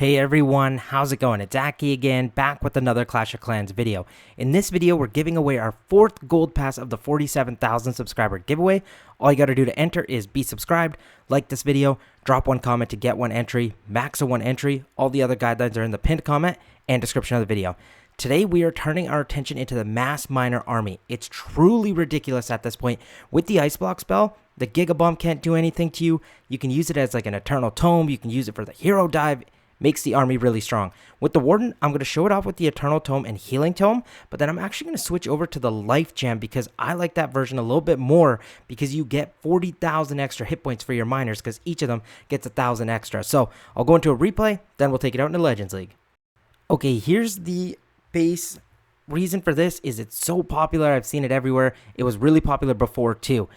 Hey everyone, how's it going? It's Aki again, back with another Clash of Clans video. In this video, we're giving away our 4th gold pass of the 47,000 subscriber giveaway. All you gotta do to enter is be subscribed, like this video, drop one comment to get one entry, max of one entry. All the other guidelines are in the pinned comment and description of the video. Today, we are turning our attention into the Mass Miner Army. It's truly ridiculous at this point. With the Ice Block spell, the Giga Bomb can't do anything to you. You can use it as like an Eternal Tome. You can use it for the Hero Dive. Makes the army really strong. With the Warden, I'm going to show it off with the Eternal Tome and Healing Tome, but then I'm actually going to switch over to the Life Gem because I like that version a little bit more because you get 40,000 extra hit points for your miners because each of them gets 1,000 extra. So I'll go into a replay, then we'll take it out into Legends League. Okay, here's the base. Reason for this is it's so popular. I've seen it everywhere. It was really popular before too.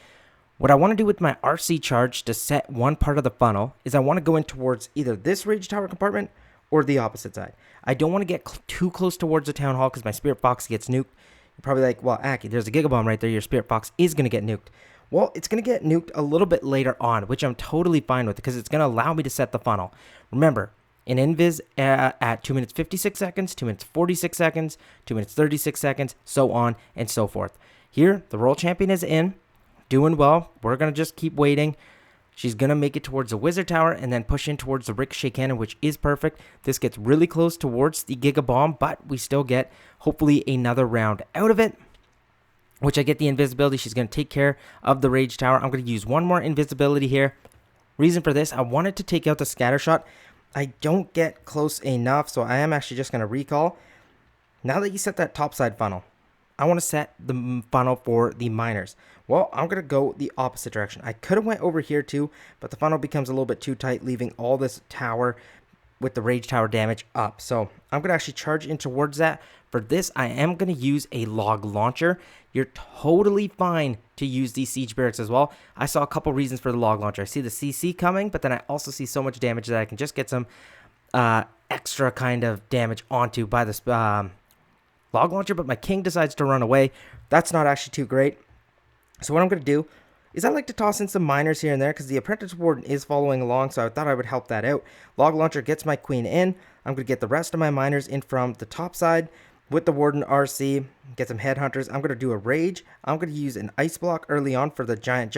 What I want to do with my RC charge to set one part of the funnel is I want to go in towards either this Rage Tower compartment or the opposite side. I don't want to get too close towards the Town Hall because my Spirit Fox gets nuked. You're probably like, well, Aki, there's a Giga Bomb right there. Your Spirit Fox is going to get nuked. Well, it's going to get nuked a little bit later on, which I'm totally fine with because it's going to allow me to set the funnel. Remember, in Invis at 2 minutes 56 seconds, 2 minutes 46 seconds, 2 minutes 36 seconds, so on and so forth. Here, the Royal Champion is in. Doing well. We're going to just keep waiting. She's going to make it towards the Wizard Tower and then push in towards the Ricochet Cannon, which is perfect. This gets really close towards the Giga Bomb, but we still get, hopefully, another round out of it, which I get the invisibility. She's going to take care of the Rage Tower. I'm going to use one more invisibility here. Reason for this, I wanted to take out the Scatter Shot. I don't get close enough, so I am actually just going to recall. Now that you set that topside funnel, I want to set the funnel for the miners. Well, I'm going to go the opposite direction. I could have went over here too, but the funnel becomes a little bit too tight, leaving all this tower with the Rage Tower damage up. So I'm going to actually charge in towards that. For this, I am going to use a log launcher. You're totally fine to use these siege barracks as well. I saw a couple reasons for the log launcher. I see the CC coming, but then I also see so much damage that I can just get some extra kind of damage onto by this log launcher, but my king decides to run away. That's not actually too great. So what I'm going to do is I like to toss in some miners here and there because the Apprentice Warden is following along, so I thought I would help that out. Log launcher gets my queen in. I'm going to get the rest of my miners in from the top side with the Warden RC, get some headhunters. I'm going to do a rage. I'm going to use an ice block early on for the giant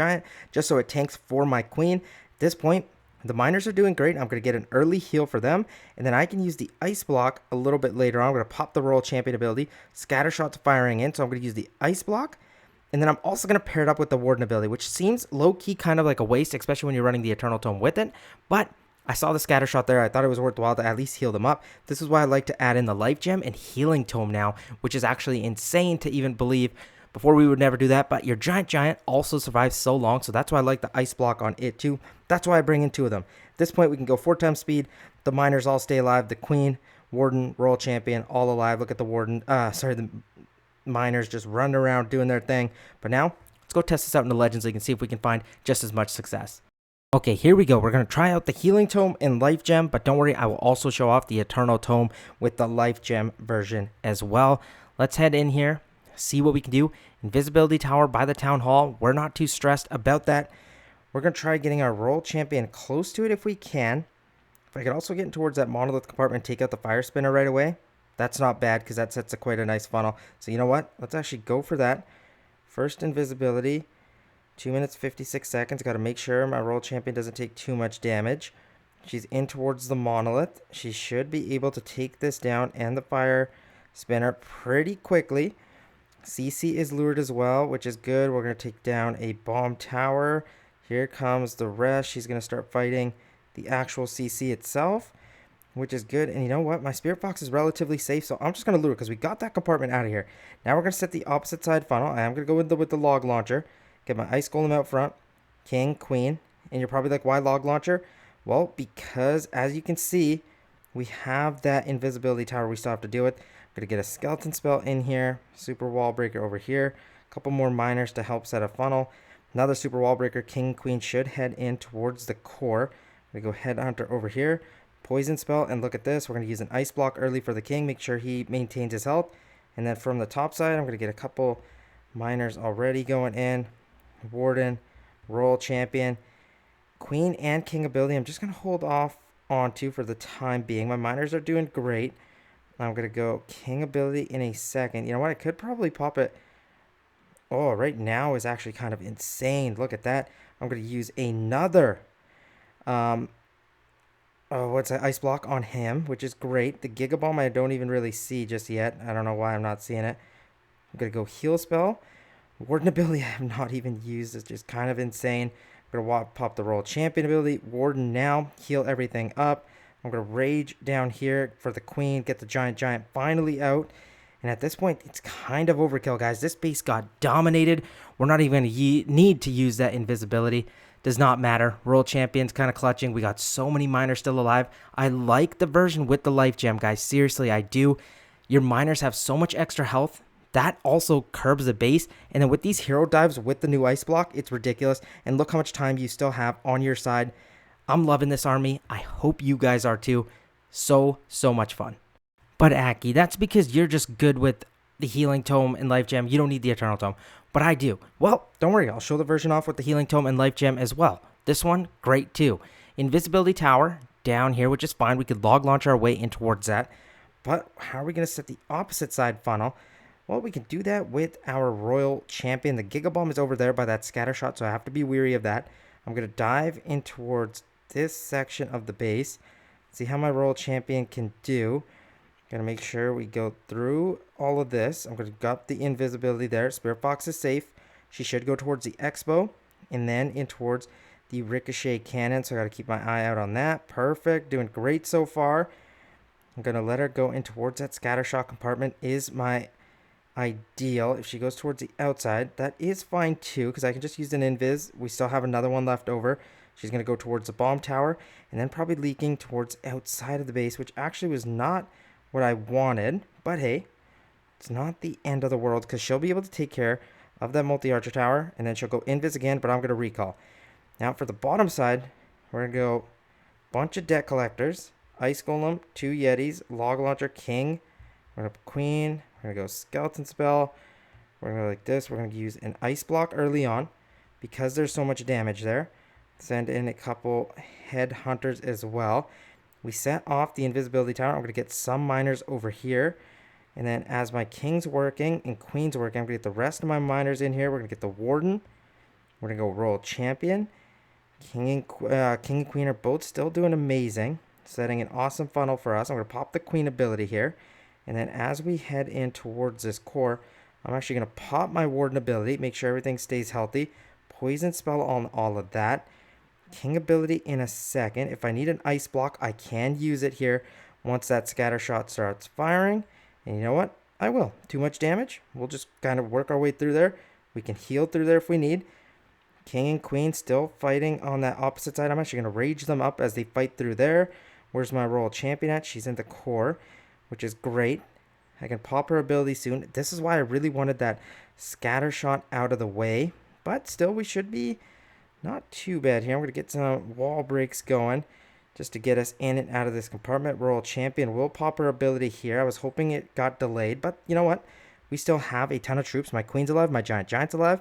just so it tanks for my queen. At this point, the miners are doing great. I'm going to get an early heal for them, and then I can use the ice block a little bit later on. I'm going to pop the Royal Champion ability. Scatter Shot's firing in, so I'm going to use the ice block, and then I'm also going to pair it up with the Warden ability, which seems low-key kind of like a waste, especially when you're running the Eternal Tome with it, but I saw the Scatter Shot there. I thought it was worthwhile to at least heal them up. This is why I like to add in the Life Gem and Healing Tome now, which is actually insane to even believe. Before we would never do that, but your giant also survives so long, so that's why I like the ice block on it too. That's why I bring in 2 of them. At this point, we can go 4 times speed. The miners all stay alive. The queen, Warden, Royal Champion, all alive. Look at the Warden. The miners just running around doing their thing. But now, let's go test this out in the Legends League and see if we can find just as much success. Okay, here we go. We're going to try out the Healing Tome and Life Gem, but don't worry, I will also show off the Eternal Tome with the Life Gem version as well. Let's head in here. See what we can do. Invisibility Tower by the Town Hall. We're not too stressed about that. We're going to try getting our Royal Champion close to it if we can. If I could also get in towards that Monolith compartment and take out the Fire Spinner right away, that's not bad because that sets quite a nice funnel. So you know what? Let's actually go for that. First invisibility. 2 minutes 56 seconds. Got to make sure my Royal Champion doesn't take too much damage. She's in towards the Monolith. She should be able to take this down and the Fire Spinner pretty quickly. CC is lured as well, which is good. We're going to take down a bomb tower. Here comes the rest. She's going to start fighting the actual CC itself, which is good. And you know what? My Spirit Fox is relatively safe, so I'm just going to lure because we got that compartment out of here. Now we're going to set the opposite side funnel. I am going to go with the log launcher. Get my Ice Golem out front. King, Queen. And you're probably like, why log launcher? Well, because as you can see, we have that invisibility tower we still have to deal with. Going to get a skeleton spell in here, super wall breaker over here, a couple more miners to help set a funnel, another super wall breaker. King, Queen should head in towards the core. We go headhunter over here, poison spell, and look at this. We're going to use an ice block early for the king, make sure he maintains his health, and then from the top side, I'm going to get a couple miners already going in. Warden, Royal Champion, Queen and King ability. I'm just going to hold off onto for the time being. My miners are doing great. I'm going to go king ability in a second. You know what? I could probably pop it. Oh, right now is actually kind of insane. Look at that. I'm going to use another, what's that? Ice block on him, which is great. The Giga Bomb I don't even really see just yet. I don't know why I'm not seeing it. I'm going to go heal spell. Warden ability I have not even used. It's just kind of insane. I'm going to pop the Royal Champion ability. Warden now. Heal everything up. I'm going to rage down here for the queen. Get the giant finally out. And at this point, it's kind of overkill, guys. This base got dominated. We're not even going to need to use that invisibility. Does not matter. Royal Champion's kind of clutching. We got so many miners still alive. I like the version with the life gem, guys. Seriously, I do. Your miners have so much extra health. That also curbs the base. And then with these hero dives with the new ice block, it's ridiculous. And look how much time you still have on your side. I'm loving this army. I hope you guys are too. So much fun. But Aki, that's because you're just good with the healing tome and life gem. You don't need the eternal tome. But I do. Well, don't worry. I'll show the version off with the healing tome and life gem as well. This one, great too. Invisibility tower down here, which is fine. We could log launch our way in towards that. But how are we going to set the opposite side funnel? Well, we can do that with our Royal Champion. The Giga Bomb is over there by that scatter shot, so I have to be weary of that. I'm going to dive in towards this section of the base. See how my Royal Champion can do. Going to make sure we go through all of this. I'm going to gut the invisibility there. Spirit Fox is safe. She should go towards the Expo and then in towards the Ricochet Cannon. So I got to keep my eye out on that. Perfect. Doing great so far. I'm going to let her go in towards that scattershot compartment is my ideal. If she goes towards the outside, that is fine too because I can just use an invis. We still have another one left over. She's going to go towards the bomb tower and then probably leaking towards outside of the base, which actually was not what I wanted, but hey, it's not the end of the world because she'll be able to take care of that multi-archer tower and then she'll go invis again, but I'm going to recall. Now for the bottom side, we're going to go bunch of debt collectors, ice golem, 2 yetis, log launcher, king, we're going to queen, we're going to go skeleton spell, we're going to go like this, we're going to use an ice block early on because there's so much damage there. Send in a couple head hunters as well. We set off the invisibility tower. I'm going to get some miners over here. And then as my king's working and queen's working, I'm going to get the rest of my miners in here. We're going to get the warden. We're going to go Royal Champion. King and queen are both still doing amazing. Setting an awesome funnel for us. I'm going to pop the queen ability here. And then as we head in towards this core, I'm actually going to pop my warden ability. Make sure everything stays healthy. Poison spell on all of that. King ability in a second. If I need an ice block, I can use it here once that scatter shot starts firing. And you know what? I will. Too much damage. We'll just kind of work our way through there. We can heal through there if we need. King and queen still fighting on that opposite side. I'm actually going to rage them up as they fight through there. Where's my Royal Champion at? She's in the core, which is great. I can pop her ability soon. This is why I really wanted that scatter shot out of the way. But still, we should be not too bad here. I'm going to get some wall breaks going just to get us in and out of this compartment. Royal Champion will pop her ability here. I was hoping it got delayed, but you know what? We still have a ton of troops. My queen's alive. My giant's alive.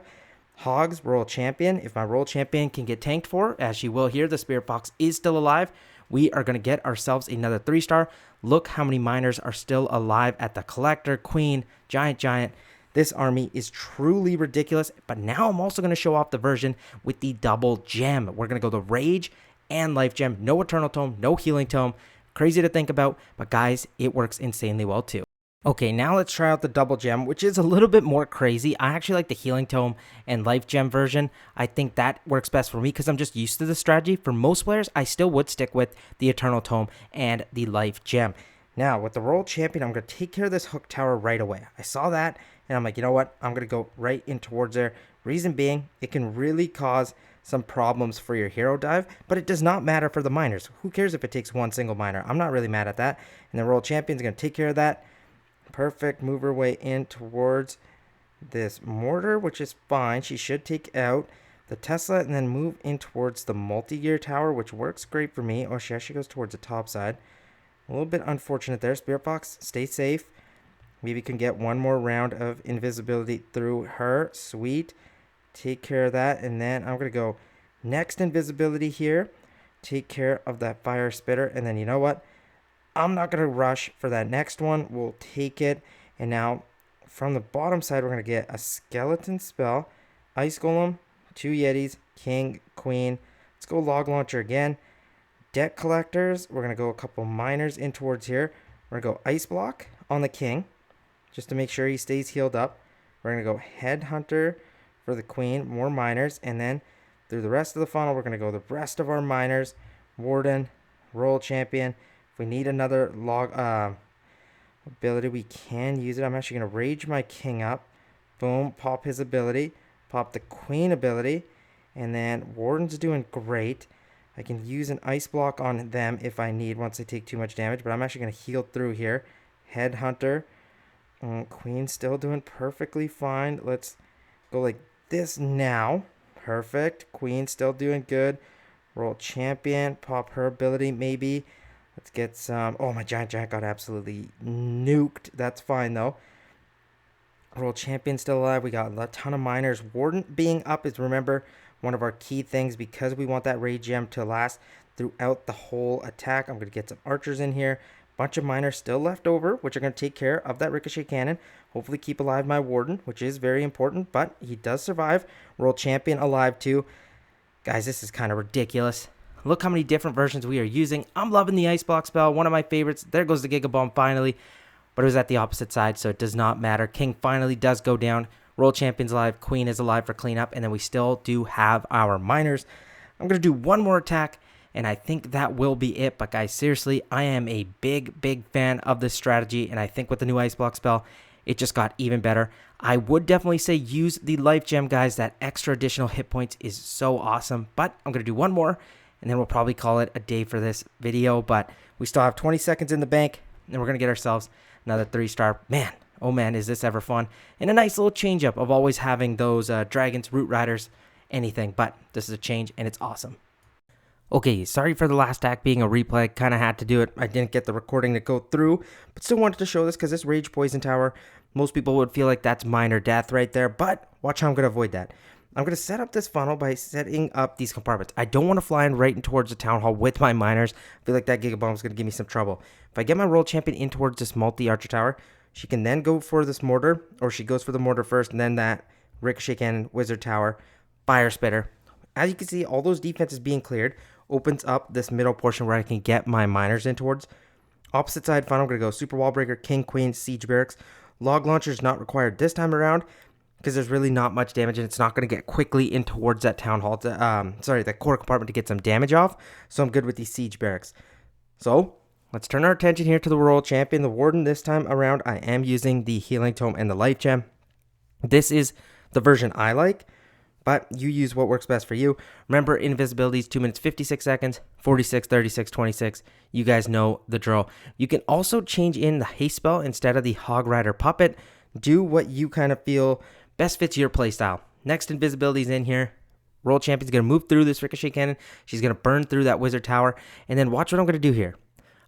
Hogs, Royal Champion. If my Royal Champion can get tanked for, as she will here, the Spirit Fox is still alive. We are going to get ourselves another 3-star. Look how many miners are still alive at the Collector, Queen, Giant. This army is truly ridiculous, but now I'm also going to show off the version with the double gem. We're going to go the Rage and Life Gem. No Eternal Tome, no Healing Tome. Crazy to think about, but guys, it works insanely well too. Okay, now let's try out the double gem, which is a little bit more crazy. I actually like the Healing Tome and Life Gem version. I think that works best for me because I'm just used to the strategy. For most players, I still would stick with the Eternal Tome and the Life Gem. Now, with the Royal Champion, I'm going to take care of this hook tower right away. I saw that, and I'm like, you know what? I'm going to go right in towards there. Reason being, it can really cause some problems for your hero dive, but it does not matter for the miners. Who cares if it takes one single miner? I'm not really mad at that. And the Royal Champion's going to take care of that. Perfect. Move her way in towards this mortar, which is fine. She should take out the Tesla and then move in towards the multi-gear tower, which works great for me. Oh, she actually goes towards the top side. A little bit unfortunate there. Spirit Fox, stay safe. Maybe can get one more round of invisibility through her. Sweet. Take care of that. And then I'm going to go next invisibility here take care of that fire spitter. And then you know what? I'm not going to rush for that next one. We'll take it. And now from the bottom side, we're going to get a skeleton spell, ice golem, 2 yetis, king, queen. Let's go log launcher again. Debt collectors. We're going to go a couple miners in towards here. We're going to go ice block on the king just to make sure he stays healed up. We're going to go headhunter for the queen, more miners. And then through the rest of the funnel, we're going to go the rest of our miners, warden, royal champion. If we need another log ability, we can use it. I'm actually going to rage my king up. Boom, pop his ability. Pop the queen ability. And then warden's doing great. I can use an ice block on them if I need once they take too much damage. But I'm actually going to heal through here. Headhunter. Queen's still doing perfectly fine. Let's go like this now. Perfect. Queen still doing good. Royal champion. Pop her ability maybe. Let's get some. Oh, my giant got absolutely nuked. That's fine though. Royal champion still alive. We got a ton of miners. Warden being up is, remember, one of our key things because we want that rage gem to last throughout the whole attack. I'm going to get some archers in here. Bunch of miners still left over, which are going to take care of that ricochet cannon. Hopefully keep alive my warden, which is very important, but he does survive. Royal champion alive too. Guys, this is kind of ridiculous. Look how many different versions we are using. I'm loving the ice block spell, one of my favorites. There goes the Giga Bomb finally, but it was at the opposite side, so it does not matter. King finally does go down. Royal champion's alive. Queen is alive for cleanup, and then we still do have our miners. I'm going to do one more attack, and I think that will be it. But guys, seriously, I am a big fan of this strategy, and I think with the new ice block spell, it just got even better. I would definitely say use the life gem, guys. That extra additional hit points is so awesome. But I'm going to do one more, and then we'll probably call it a day for this video. But we still have 20 seconds in the bank, and we're going to get ourselves another 3-star. Man, oh man, is this ever fun. And a nice little change up of always having those dragons, root riders, anything. But this is a change, and it's awesome. Okay, sorry for the last act being a replay. Kind of had to do it. I didn't get the recording to go through, but still wanted to show this because this Rage Poison Tower, most people would feel like that's minor death right there, but watch how I'm going to avoid that. I'm going to set up this funnel by setting up these compartments. I don't want to fly in right in towards the town hall with my miners. I feel like that Giga Bomb is going to give me some trouble. If I get my Royal Champion in towards this multi-archer tower, she can then go for this mortar, or she goes for the mortar first, and then that Ricochet Cannon, Wizard Tower, Fire Spitter. As you can see, all those defenses being cleared opens up this middle portion where I can get my miners in towards. Opposite side funnel, I'm going to go Super Wall Breaker, King, Queen, Siege Barracks. Log Launcher is not required this time around because there's really not much damage, and it's not going to get quickly in towards that town hall, that core compartment to get some damage off. So I'm good with these Siege Barracks. So let's turn our attention here to the Royal Champion, the Warden. This time around, I am using the Healing Tome and the Life Gem. This is the version I like, but you use what works best for you. Remember, invisibility is 2 minutes, 56 seconds, 46, 36, 26. You guys know the drill. You can also change in the haste spell instead of the Hog Rider Puppet. Do what you kind of feel best fits your playstyle. Next invisibility is in here. Royal Champion's going to move through this Ricochet Cannon. She's going to burn through that Wizard Tower. And then watch what I'm going to do here.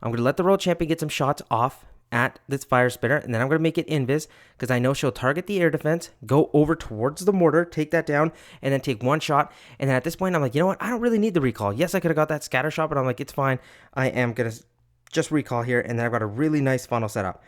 I'm going to let the Royal Champion get some shots off at this Fire Spitter, and then I'm going to make it invis because I know she'll target the air defense, go over towards the mortar, take that down, and then take one shot. And then at this point, I'm like, you know what? I don't really need the recall. Yes, I could have got that scatter shot, but I'm like, it's fine. I am going to just recall here, and then I've got a really nice funnel set up.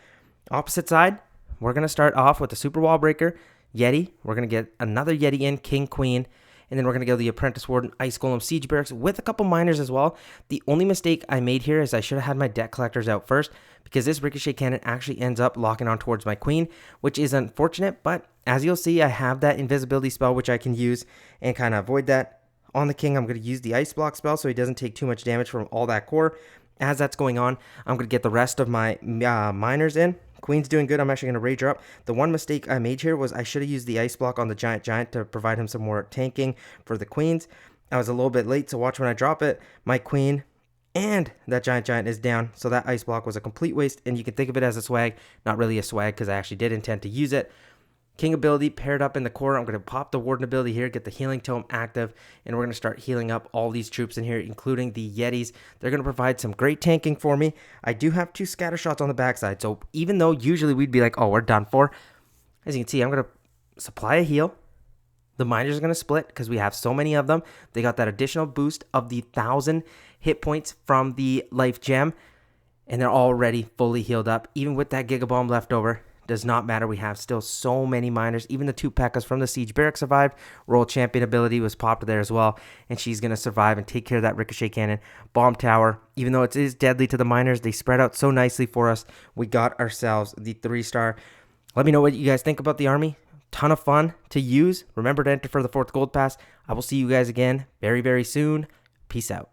Opposite side, we're going to start off with the Super Wall Breaker, Yeti. We're going to get another Yeti in, King, Queen. And then we're going to go the Apprentice Warden, Ice Golem, Siege Barracks with a couple miners as well. The only mistake I made here is I should have had my debt collectors out first because this Ricochet Cannon actually ends up locking on towards my Queen, which is unfortunate. But as you'll see, I have that invisibility spell, which I can use and kind of avoid that. On the King, I'm going to use the Ice Block spell so he doesn't take too much damage from all that core. As that's going on, I'm going to get the rest of my miners in. Queen's doing good. I'm actually going to rage her up. The one mistake I made here was I should have used the ice block on the giant to provide him some more tanking for the queens. I was a little bit late, so watch when I drop it. My queen and that giant is down, so that ice block was a complete waste, and you can think of it as a swag. Not really a swag because I actually did intend to use it. King ability paired up in the core. I'm going to pop the Warden ability here, get the Healing Tome active, and we're going to start healing up all these troops in here, including the Yetis. They're going to provide some great tanking for me. I do have 2 scatter shots on the backside, so even though usually we'd be like, oh, we're done for, as you can see, I'm going to supply a heal. The miners are going to split because we have so many of them. They got that additional boost of the 1,000 hit points from the life gem, and they're already fully healed up. Even with that Giga Bomb left over, does not matter. We have still so many miners. Even the 2 P.E.K.K.A.s from the Siege Barrack survived. Royal Champion ability was popped there as well, and she's going to survive and take care of that Ricochet Cannon. Bomb Tower, even though it is deadly to the miners, they spread out so nicely for us. We got ourselves the 3-star. Let me know what you guys think about the army. Ton of fun to use. Remember to enter for the 4th Gold Pass. I will see you guys again very, very soon. Peace out.